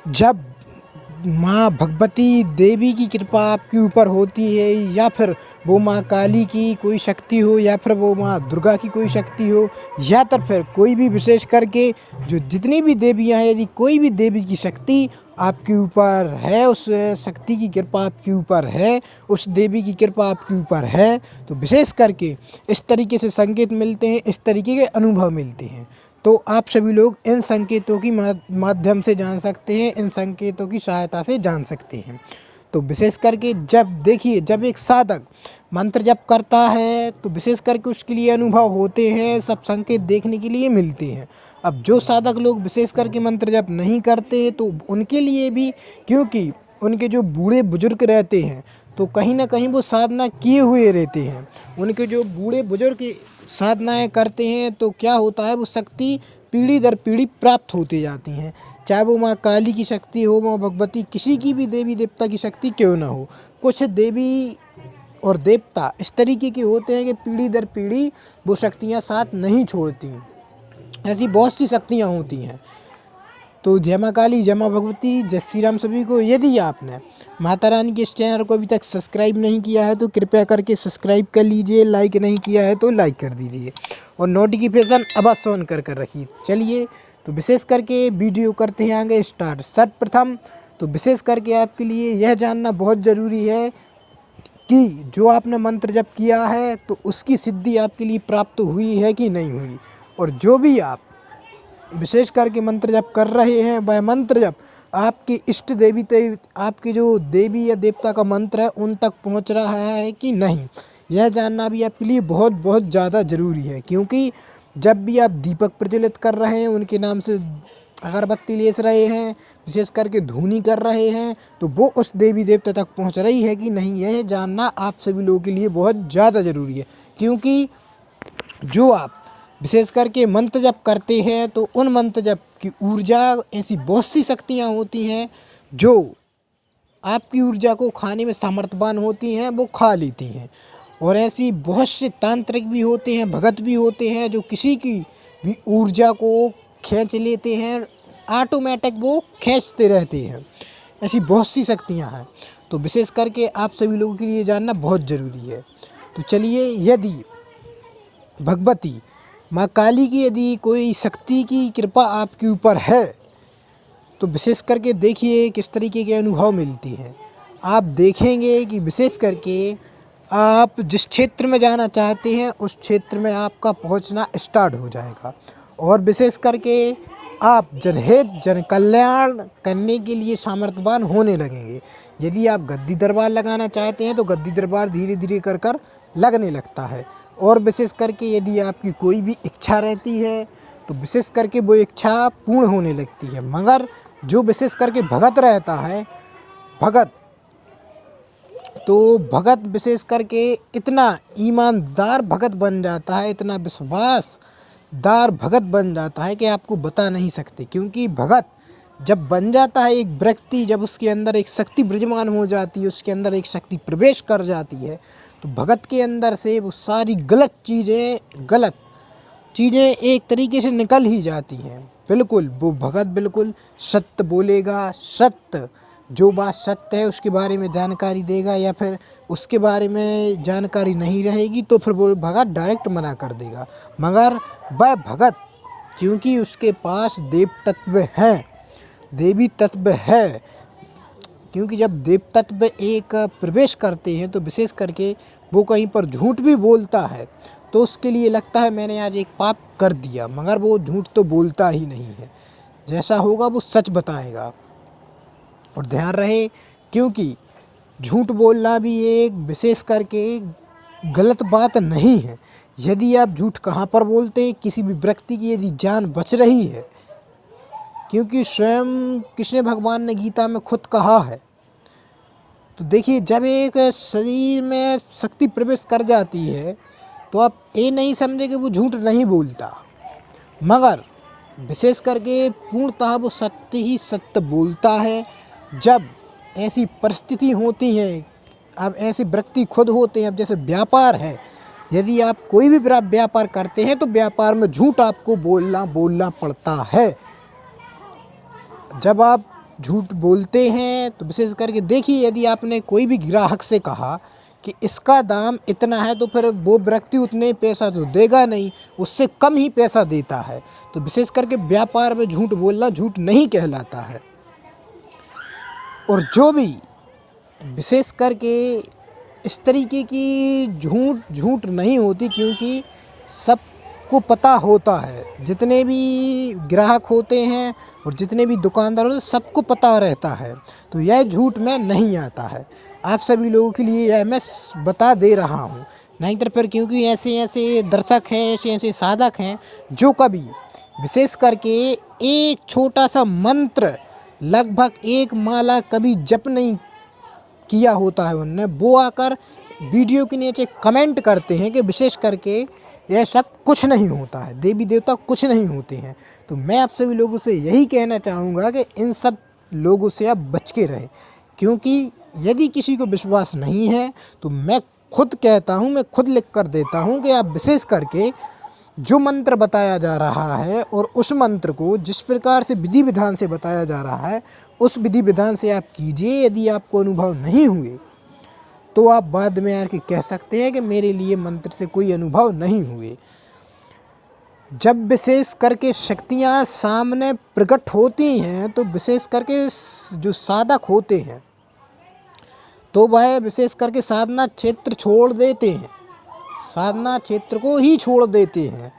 जब माँ भगवती देवी की कृपा आपके ऊपर होती है, या फिर वो माँ काली की कोई शक्ति हो, या फिर वो माँ दुर्गा की कोई शक्ति हो, या तो फिर कोई भी विशेष करके जो जितनी भी देवियाँ हैं, यदि कोई भी देवी की शक्ति आपके ऊपर है, उस शक्ति की कृपा आपके ऊपर है, उस देवी की कृपा आपके ऊपर है, तो विशेष करके इस तरीके से संकेत मिलते हैं, इस तरीके के अनुभव मिलते हैं। तो आप सभी लोग इन संकेतों की माध्यम से जान सकते हैं, इन संकेतों की सहायता से जान सकते हैं। तो विशेष करके जब देखिए, जब एक साधक मंत्र जप करता है तो विशेष करके उसके लिए अनुभव होते हैं, सब संकेत देखने के लिए मिलते हैं। अब जो साधक लोग विशेष करके मंत्र जप नहीं करते तो उनके लिए भी, क्योंकि उनके जो बूढ़े बुजुर्ग रहते हैं तो कहीं ना कहीं वो साधना किए हुए रहते हैं, उनके जो बूढ़े बुजुर्ग साधनाएं करते हैं तो क्या होता है, वो शक्ति पीढ़ी दर पीढ़ी प्राप्त होती जाती हैं। चाहे वो माँ काली की शक्ति हो, माँ भगवती, किसी की भी देवी देवता की शक्ति क्यों ना हो, कुछ देवी और देवता इस तरीके के होते हैं कि पीढ़ी दर पीढ़ी वो शक्तियाँ साथ नहीं छोड़ती। ऐसी बहुत सी शक्तियाँ होती हैं। तो जय माँ काली, जय माँ भगवती, जय श्री राम सभी को। यदि आपने माता रानी के इस चैनल को अभी तक सब्सक्राइब नहीं किया है तो कृपया करके सब्सक्राइब कर लीजिए, लाइक नहीं किया है तो लाइक कर दीजिए और नोटिफिकेशन अवश्य ऑन कर रखिए। चलिए, तो विशेष करके वीडियो करते हैं आगे स्टार्ट। सर्वप्रथम तो विशेष करके आपके लिए यह जानना बहुत ज़रूरी है कि जो आपने मंत्र जप किया है तो उसकी सिद्धि आपके लिए प्राप्त हुई है कि नहीं हुई, और जो भी आप विशेष करके मंत्र जप कर रहे हैं वह मंत्र जप आपके इष्ट देवी आपके जो देवी या देवता का मंत्र है उन तक पहुंच रहा है कि नहीं, यह जानना भी आपके लिए बहुत बहुत ज़्यादा ज़रूरी है। क्योंकि जब भी आप दीपक प्रज्वलित कर रहे हैं, उनके नाम से अगरबत्ती लेस रहे हैं, विशेष करके धूनी कर रहे हैं, तो वो उस देवी देवता तक पहुंच रही है कि नहीं, यह जानना आप सभी लोगों के लिए बहुत ज़्यादा ज़रूरी है। क्योंकि जो आप विशेष करके मंत्र जप करते हैं तो उन मंत्र जप की ऊर्जा, ऐसी बहुत सी शक्तियाँ होती हैं जो आपकी ऊर्जा को खाने में सामर्थ्यवान होती हैं, वो खा लेती हैं। और ऐसी बहुत से तांत्रिक भी होते हैं, भगत भी होते हैं जो किसी की भी ऊर्जा को खींच लेते हैं, ऑटोमेटिक वो खींचते रहते हैं। ऐसी बहुत सी शक्तियाँ हैं, तो विशेष करके आप सभी लोगों के लिए जानना बहुत ज़रूरी है। तो चलिए, यदि भगवती माँ काली की यदि कोई शक्ति की कृपा आपके ऊपर है तो विशेष करके देखिए किस तरीके के अनुभव मिलते हैं। आप देखेंगे कि विशेष करके आप जिस क्षेत्र में जाना चाहते हैं उस क्षेत्र में आपका पहुंचना स्टार्ट हो जाएगा, और विशेष करके आप जनहित जन कल्याण करने के लिए सामर्थ्यवान होने लगेंगे। यदि आप गद्दी दरबार लगाना चाहते हैं तो गद्दी दरबार धीरे धीरे कर लगने लगता है। और विशेष करके यदि आपकी कोई भी इच्छा रहती है तो विशेष करके वो इच्छा पूर्ण होने लगती है। मगर जो विशेष करके भगत रहता है, भगत विशेष करके इतना ईमानदार भगत बन जाता है, इतना विश्वासदार भगत बन जाता है कि आपको बता नहीं सकते। क्योंकि भगत जब बन जाता है एक व्यक्ति, जब उसके अंदर एक शक्ति विराजमान हो जाती है, उसके अंदर एक शक्ति प्रवेश कर जाती है, तो भगत के अंदर से वो सारी गलत चीज़ें एक तरीके से निकल ही जाती हैं। बिल्कुल वो भगत बिल्कुल सत्य बोलेगा, सत्य जो बात सत्य है उसके बारे में जानकारी देगा, या फिर उसके बारे में जानकारी नहीं रहेगी तो फिर वो भगत डायरेक्ट मना कर देगा। मगर वह भगत, क्योंकि उसके पास देव तत्व है, देवी तत्व है, क्योंकि जब देव तत्व एक प्रवेश करते हैं तो विशेष करके वो कहीं पर झूठ भी बोलता है तो उसके लिए लगता है मैंने आज एक पाप कर दिया, मगर वो झूठ तो बोलता ही नहीं है, जैसा होगा वो सच बताएगा। और ध्यान रहे, क्योंकि झूठ बोलना भी एक विशेष करके गलत बात नहीं है। यदि आप झूठ कहाँ पर बोलते हैं, किसी भी व्यक्ति की यदि जान बच रही है, क्योंकि स्वयं कृष्ण भगवान ने गीता में खुद कहा है। तो देखिए, जब एक शरीर में शक्ति प्रवेश कर जाती है तो आप ये नहीं समझे कि वो झूठ नहीं बोलता, मगर विशेष करके पूर्णतः वो सत्य ही सत्य बोलता है। जब ऐसी परिस्थिति होती है, अब ऐसे व्यक्ति खुद होते हैं, अब जैसे व्यापार है, यदि आप कोई भी व्यापार करते हैं तो व्यापार में झूठ आपको बोलना पड़ता है। जब आप झूठ बोलते हैं तो विशेष करके देखिए, यदि आपने कोई भी ग्राहक से कहा कि इसका दाम इतना है तो फिर वो व्यक्ति उतने पैसा तो देगा नहीं, उससे कम ही पैसा देता है। तो विशेष करके व्यापार में झूठ बोलना झूठ नहीं कहलाता है। और जो भी विशेष करके इस तरीके की झूठ नहीं होती, क्योंकि सबको पता होता है, जितने भी ग्राहक होते हैं और जितने भी दुकानदार होते हैं सबको पता रहता है। तो यह झूठ में नहीं आता है। आप सभी लोगों के लिए यह मैं बता दे रहा हूँ, नहीं तो फिर क्योंकि ऐसे ऐसे दर्शक हैं, ऐसे ऐसे साधक हैं जो कभी विशेष करके एक छोटा सा मंत्र, लगभग एक माला कभी जप नहीं किया होता है उनने, वो आकर वीडियो के नीचे कमेंट करते हैं कि विशेष करके यह सब कुछ नहीं होता है, देवी देवता कुछ नहीं होते हैं। तो मैं आप सभी लोगों से यही कहना चाहूँगा कि इन सब लोगों से आप बच के रहें, क्योंकि यदि किसी को विश्वास नहीं है तो मैं खुद कहता हूँ, मैं खुद लिख कर देता हूँ कि आप विशेष करके जो मंत्र बताया जा रहा है और उस मंत्र को जिस प्रकार से विधि विधान से बताया जा रहा है उस विधि विधान से आप कीजिए। यदि आपको अनुभव नहीं हुए तो आप बाद में आके कह सकते हैं कि मेरे लिए मंत्र से कोई अनुभव नहीं हुए। जब विशेष करके शक्तियाँ सामने प्रकट होती हैं तो विशेष करके जो साधक होते हैं तो वह विशेष करके साधना क्षेत्र छोड़ देते हैं, साधना क्षेत्र को ही छोड़ देते हैं,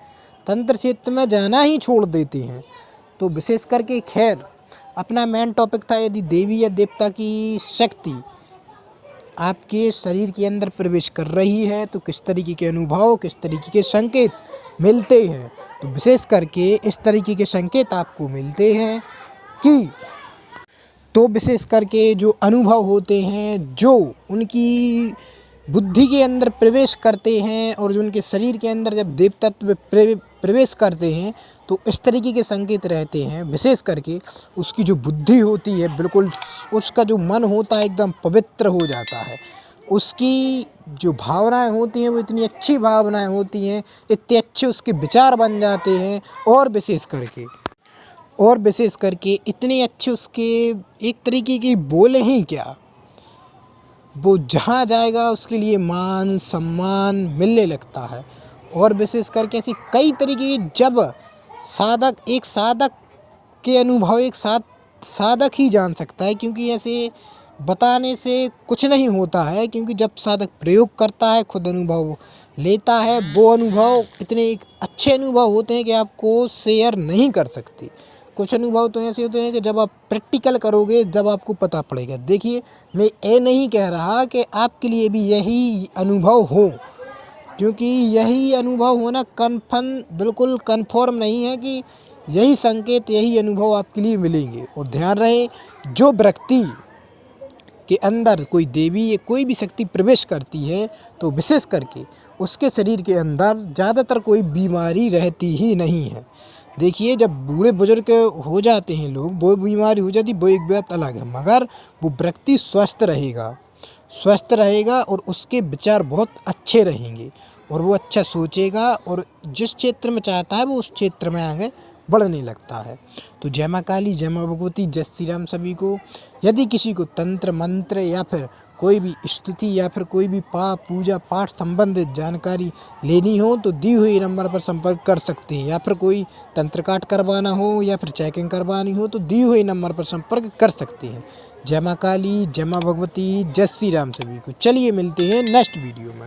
तंत्र क्षेत्र में जाना ही छोड़ देते हैं। तो विशेष करके खैर अपना मेन टॉपिक था, यदि देवी या देवता की शक्ति आपके शरीर के अंदर प्रवेश कर रही है तो किस तरीके के अनुभव, किस तरीके के संकेत मिलते हैं। तो विशेष करके इस तरीके के संकेत आपको मिलते हैं कि तो विशेष करके जो अनुभव होते हैं, जो उनकी बुद्धि के अंदर प्रवेश करते हैं और जो उनके शरीर के अंदर जब देव तत्व प्रवेश करते हैं तो इस तरीके के संकेत रहते हैं। विशेष करके उसकी जो बुद्धि होती है, बिल्कुल उसका जो मन होता है एकदम पवित्र हो जाता है, उसकी जो भावनाएं होती हैं वो इतनी अच्छी भावनाएं होती हैं, इतने अच्छे उसके विचार बन जाते हैं। और विशेष करके इतने अच्छे उसके एक तरीके की बोले ही क्या, वो जहाँ जाएगा उसके लिए मान सम्मान मिलने लगता है। और विशेष करके ऐसी कई तरीके जब एक साधक के अनुभव एक साधक ही जान सकता है, क्योंकि ऐसे बताने से कुछ नहीं होता है, क्योंकि जब साधक प्रयोग करता है, खुद अनुभव लेता है, वो अनुभव इतने अच्छे अनुभव होते हैं कि आपको शेयर नहीं कर सकते। कुछ अनुभव तो ऐसे होते हैं कि जब आप प्रैक्टिकल करोगे जब आपको पता पड़ेगा। देखिए, मैं ये नहीं कह रहा कि आपके लिए भी यही अनुभव हो, क्योंकि यही अनुभव होना बिल्कुल कन्फर्म नहीं है कि यही संकेत, यही अनुभव आपके लिए मिलेंगे। और ध्यान रहे, जो व्यक्ति के अंदर कोई देवी या कोई भी शक्ति प्रवेश करती है तो विशेष करके उसके शरीर के अंदर ज़्यादातर कोई बीमारी रहती ही नहीं है। देखिए, जब बूढ़े बुजुर्ग हो जाते हैं लोग, वो बीमारी हो जाती, वो एक बात अलग है, मगर वो व्यक्ति स्वस्थ रहेगा और उसके विचार बहुत अच्छे रहेंगे और वो अच्छा सोचेगा और जिस क्षेत्र में चाहता है वो उस क्षेत्र में आगे बढ़ने लगता है। तो जय माँ काली, जय माँ भगवती, जय श्री राम सभी को। यदि किसी को तंत्र मंत्र या फिर कोई भी स्तुति या फिर कोई भी पूजा पाठ संबंधित जानकारी लेनी हो तो दी हुई नंबर पर संपर्क कर सकते हैं, या फिर कोई तंत्र काट करवाना हो या फिर चेकिंग करवानी हो तो दी हुई नंबर पर संपर्क कर सकते हैं। जय माँ काली, जय माँ भगवती, जय श्री राम सभी को। चलिए मिलते हैं नेक्स्ट वीडियो में।